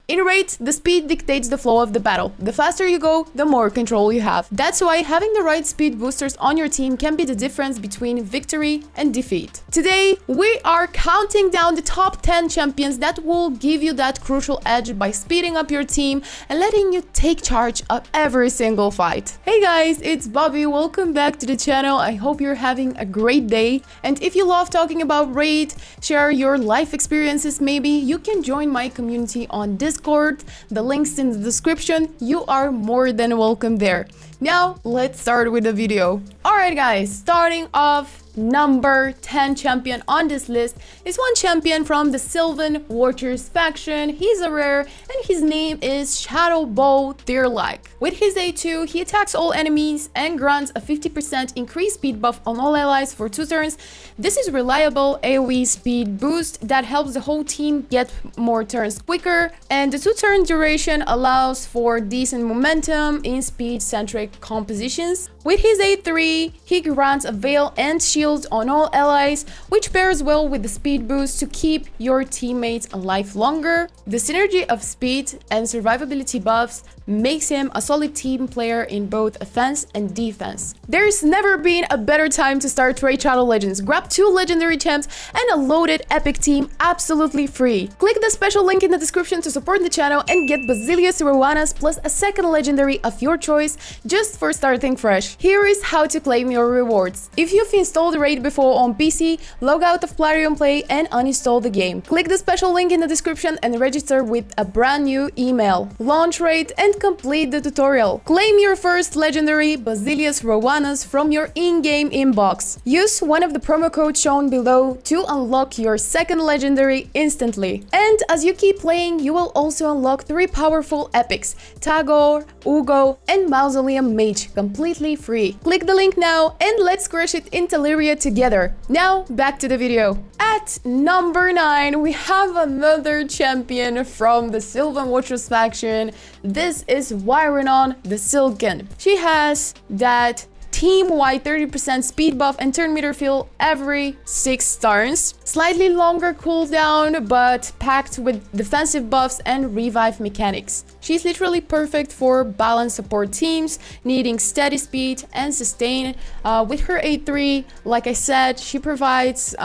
In raid, the speed dictates the flow of the battle. The faster you go, the more control you have. That's why having the right speed boosters on your team can be the difference between victory and defeat. Today, we are counting down the top 10 champions that will give you that crucial edge by speeding up your team and letting you take charge of every single fight. Hey guys, it's Bobby. Welcome back to the channel. I hope you're having a great day. And if you love talking about raid, share your life experiences maybe, you can join my community on Discord. The link's in the description. You are more than welcome there. Now, let's start with the video. Alright guys, starting off, number 10 champion on this list is one champion from the Sylvan Watchers faction. He's a rare and his name is Shadowbow Thirlike. With his A2, he attacks all enemies and grants a 50% increased speed buff on all allies for 2 turns. This is reliable AoE speed boost that helps the whole team get more turns quicker, and the 2-turn duration allows for decent momentum in speed-centric compositions. With his A3, he grants a veil and shield on all allies, which pairs well with the speed boost to keep your teammates alive longer. The synergy of speed and survivability buffs makes him a solid team player in both offense and defense. There's never been a better time to start Raid Shadow Legends. Grab 2 legendary champs and a loaded epic team absolutely free. Click the special link in the description to support the channel and get Basilius Rowanas plus a second legendary of your choice just for starting fresh. Here is how to claim your rewards. If you've installed Raid before on PC, log out of Plarium Play and uninstall the game. Click the special link in the description and register with a brand new email. Launch Raid and complete the tutorial. Claim your first legendary Basilius Rowanas from your in-game inbox. Use one of the promo codes shown below to unlock your second legendary instantly. And as you keep playing, you will also unlock 3 powerful epics: Tagore, Ugo, and Mausoleum Mage, completely free. Click the link now and let's crush it in Teleria together. Now, back to the video. At number 9, we have another champion from the Sylvan Watchers faction. This is Wyron the Silken. She has that team-wide 30% speed buff and turn meter fill every 6 turns. Slightly longer cooldown, but packed with defensive buffs and revive mechanics. She's literally perfect for balanced support teams needing steady speed and sustain. With her A3, like I said, she provides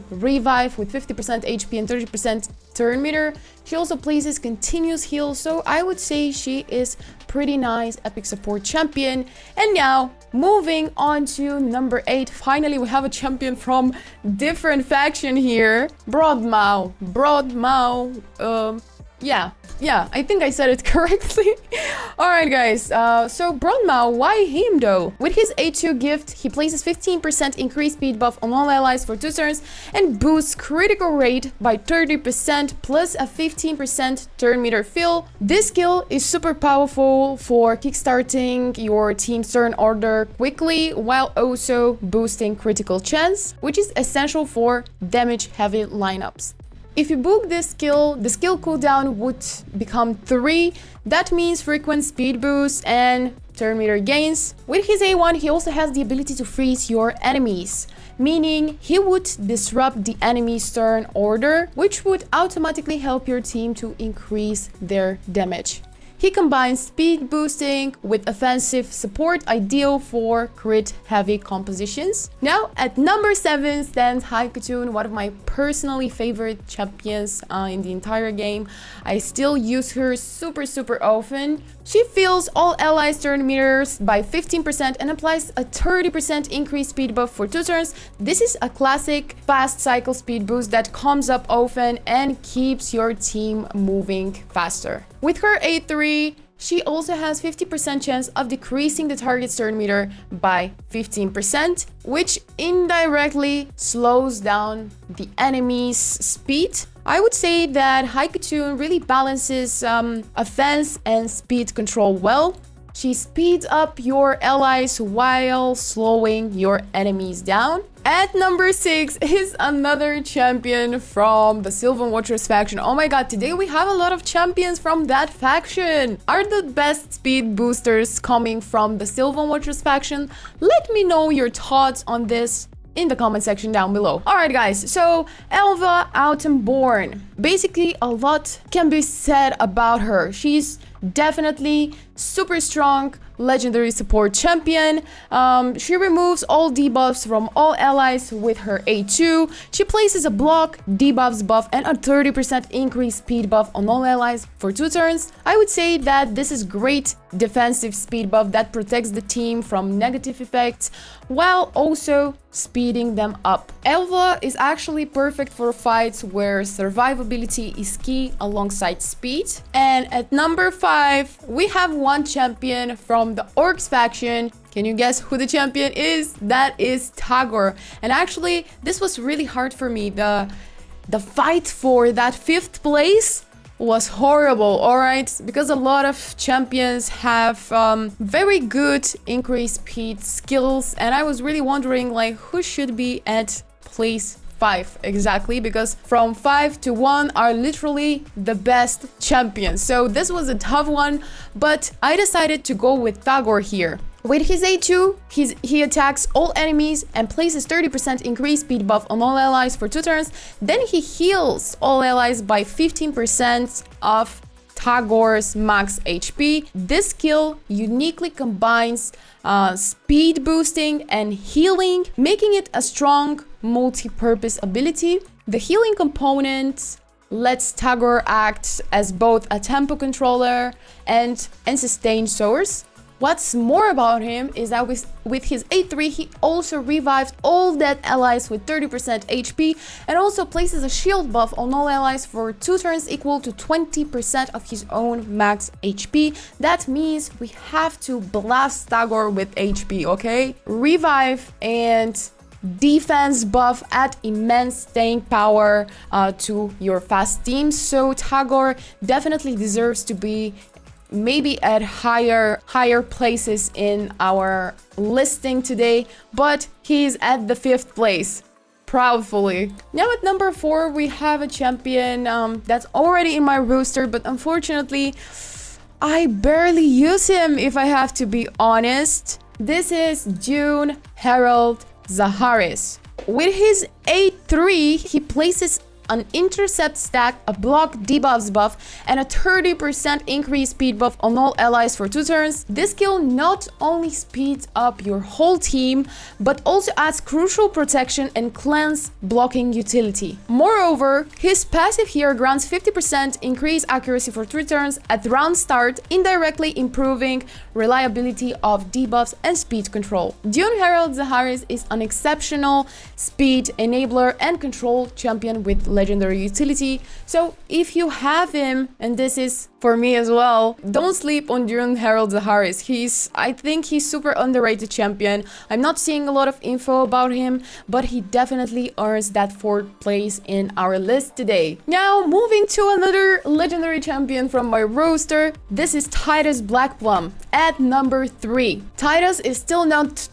revive with 50% HP and 30% turn meter. She also places continuous heal, so I would say she is pretty nice epic support champion. And now, moving on to number 8, finally we have a champion from different faction here. Bronmau. Yeah, I think I said it correctly. Alright guys, so Bronmau, why him though? With his A2 gift, he places 15% increased speed buff on all allies for 2 turns and boosts critical rate by 30% plus a 15% turn meter fill. This skill is super powerful for kickstarting your team's turn order quickly while also boosting critical chance, which is essential for damage heavy lineups. If you book this skill, the skill cooldown would become 3. That means frequent speed boosts and turn meter gains. With his A1, he also has the ability to freeze your enemies, meaning he would disrupt the enemy's turn order, which would automatically help your team to increase their damage. He combines speed boosting with offensive support, ideal for crit-heavy compositions. Now, at number 7 stands Hikun, one of my personally favorite champions in the entire game. I still use her super often. She fills all allies' turn meters by 15% and applies a 30% increased speed buff for 2 turns. This is a classic fast cycle speed boost that comes up often and keeps your team moving faster. With her A3, she also has 50% chance of decreasing the target's turn meter by 15%, which indirectly slows down the enemy's speed. I would say that Hikun really balances offense and speed control well. She speeds up your allies while slowing your enemies down. At number 6 is another champion from the Sylvan Watchers faction. Oh my god, today we have a lot of champions from that faction. Are the best speed boosters coming from the Sylvan Watchers faction? Let me know your thoughts on this in the comment section down below. Alright guys, so Elva Autumnborn. Basically a lot can be said about her. She's definitely super strong legendary support champion. She removes all debuffs from all allies with her A2. She places a block, debuffs buff, and a 30% increased speed buff on all allies for 2 turns. I would say that this is great defensive speed buff that protects the team from negative effects while also speeding them up. Elva is actually perfect for fights where survivability is key alongside speed. And at number 5, we have one champion from the Orcs faction. Can you guess who the champion is? That is Tagore. And actually, this was really hard for me. The fight for that 5th place was horrible, alright? Because a lot of champions have very good increased speed skills, and I was really wondering like who should be at place 5 exactly, because from 5 to 1 are literally the best champions. So this was a tough one, but I decided to go with Tagore here. With his A2, he attacks all enemies and places 30% increased speed buff on all allies for 2 turns. Then he heals all allies by 15% of Tagore's max HP. This skill uniquely combines speed boosting and healing, making it a strong multi-purpose ability. The healing component lets Tagore act as both a tempo controller and sustain source. What's more about him is that with his A3, he also revives all dead allies with 30% HP and also places a shield buff on all allies for 2 turns equal to 20% of his own max HP. That means we have to blast Tagore with HP, okay? Revive and defense buff add immense staying power to your fast teams. So Tagore definitely deserves to be maybe at higher places in our listing today, but he's at the 5th place proudly. Now at number 4 we have a champion that's already in my roster, but unfortunately I barely use him if I have to be honest. This is Jun Herald Zaharis. With his A3 he places an intercept stack, a block, debuffs buff, and a 30% increased speed buff on all allies for 2 turns. This skill not only speeds up your whole team, but also adds crucial protection and cleanse blocking utility. Moreover, his passive here grants 50% increased accuracy for 3 turns at round start, indirectly improving reliability of debuffs and speed control. Jun Herald Zaharis is an exceptional speed enabler and control champion with legendary utility. So if you have him, and this is for me as well, don't sleep on Jun Herald Zaharis. I think he's super underrated champion. I'm not seeing a lot of info about him, but he definitely earns that 4th place in our list today. Now moving to another legendary champion from my roster. This is Titus Black Plum at number 3. Titus is still not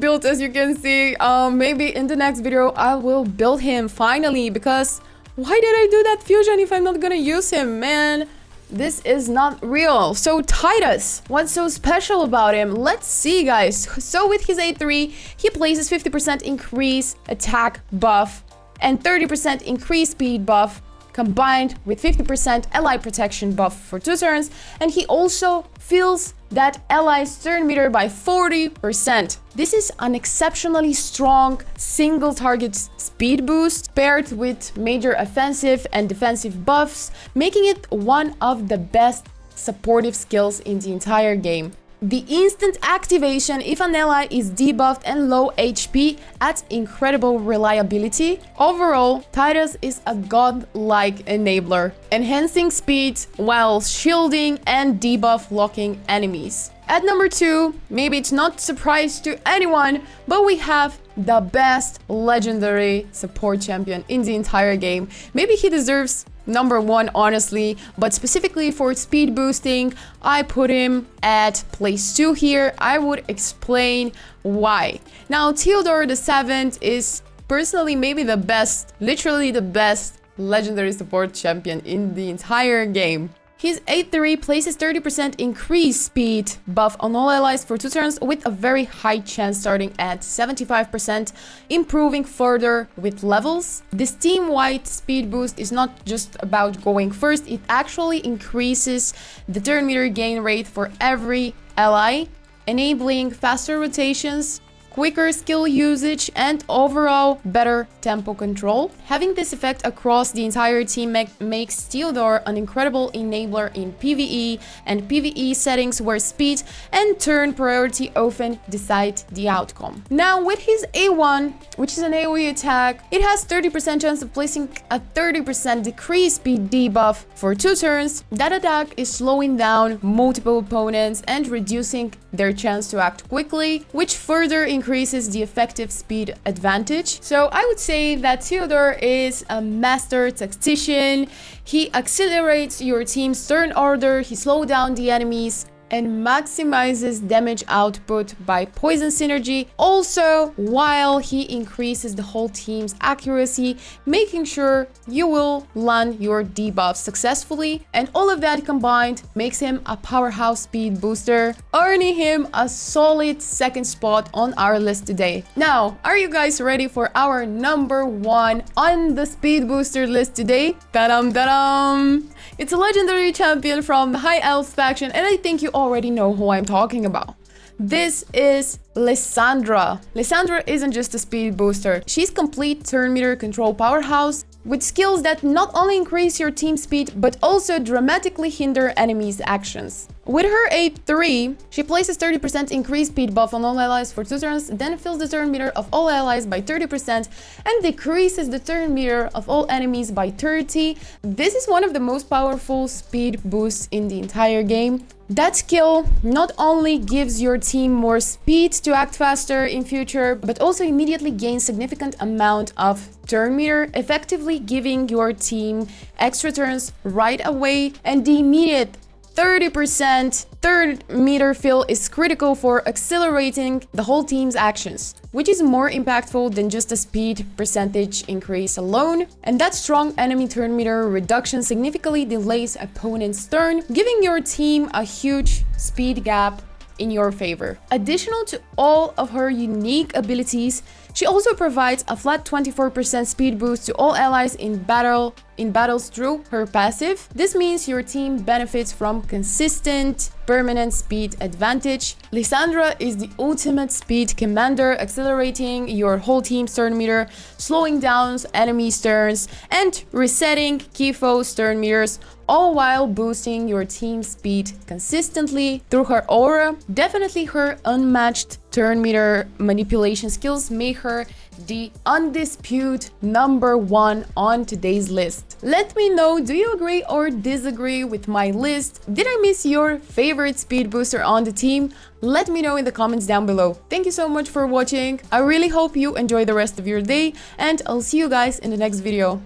built, as you can see. Maybe in the next video I will build him finally, because why did I do that fusion if I'm not gonna use him, man? This is not real. So Titus, what's so special about him? Let's see, guys. So with his A3, he places 50% increase attack buff and 30% increased speed buff combined with 50% ally protection buff for 2 turns, and he also fills that ally's turn meter by 40%. This is an exceptionally strong single target speed boost paired with major offensive and defensive buffs, making it one of the best supportive skills in the entire game. The instant activation if an ally is debuffed and low HP adds incredible reliability. Overall, Titus is a god-like enabler, enhancing speed while shielding and debuff locking enemies. At number 2, maybe it's not a surprise to anyone, but we have the best legendary support champion in the entire game. Maybe he deserves number 1, honestly, but specifically for speed boosting, I put him at place 2 here. I would explain why. Now, Teodor The Seventh is personally maybe the best, literally the best legendary support champion in the entire game. His 8-3 places 30% increased speed buff on all allies for 2 turns with a very high chance starting at 75%, improving further with levels. This team-wide speed boost is not just about going first, it actually increases the turn meter gain rate for every ally, enabling faster rotations, quicker skill usage, and overall better tempo control. Having this effect across the entire team makes Teodor an incredible enabler in PvE and PvE settings where speed and turn priority often decide the outcome. Now with his A1, which is an AoE attack, it has 30% chance of placing a 30% decreased speed debuff for 2 turns. That attack is slowing down multiple opponents and reducing their chance to act quickly, which further increases the effective speed advantage. So I would say that Teodor is a master tactician. He accelerates your team's turn order, he slows down the enemies, and maximizes damage output by poison synergy, also while he increases the whole team's accuracy, making sure you will land your debuffs successfully, and all of that combined makes him a powerhouse speed booster, earning him a solid 2nd spot on our list today. Now, are you guys ready for our number 1 on the speed booster list today? Ta-dam-da-dam! It's a legendary champion from the High Elves faction, and I think you already know who I'm talking about. This is Lisandra. Lisandra isn't just a speed booster, she's complete turn meter control powerhouse with skills that not only increase your team speed but also dramatically hinder enemies' actions. With her 8-3, she places 30% increased speed buff on all allies for 2 turns, then fills the turn meter of all allies by 30% and decreases the turn meter of all enemies by 30. This is one of the most powerful speed boosts in the entire game. That skill not only gives your team more speed to act faster in future, but also immediately gains significant amount of turn meter, effectively giving your team extra turns right away, and the immediate 30% turn meter fill is critical for accelerating the whole team's actions, which is more impactful than just a speed percentage increase alone. And that strong enemy turn meter reduction significantly delays opponent's turn, giving your team a huge speed gap in your favor. Additional to all of her unique abilities, she also provides a flat 24% speed boost to all allies in battles through her passive. This means your team benefits from consistent, permanent speed advantage. Lisandra is the ultimate speed commander, accelerating your whole team's turn meter, slowing down enemies' turns, and resetting key foes' turn meters, all while boosting your team's speed consistently through her aura. Definitely her unmatched turn meter manipulation skills make her the undisputed number 1 on today's list. Let me know, do you agree or disagree with my list? Did I miss your favorite speed booster on the team? Let me know in the comments down below. Thank you so much for watching. I really hope you enjoy the rest of your day, and I'll see you guys in the next video.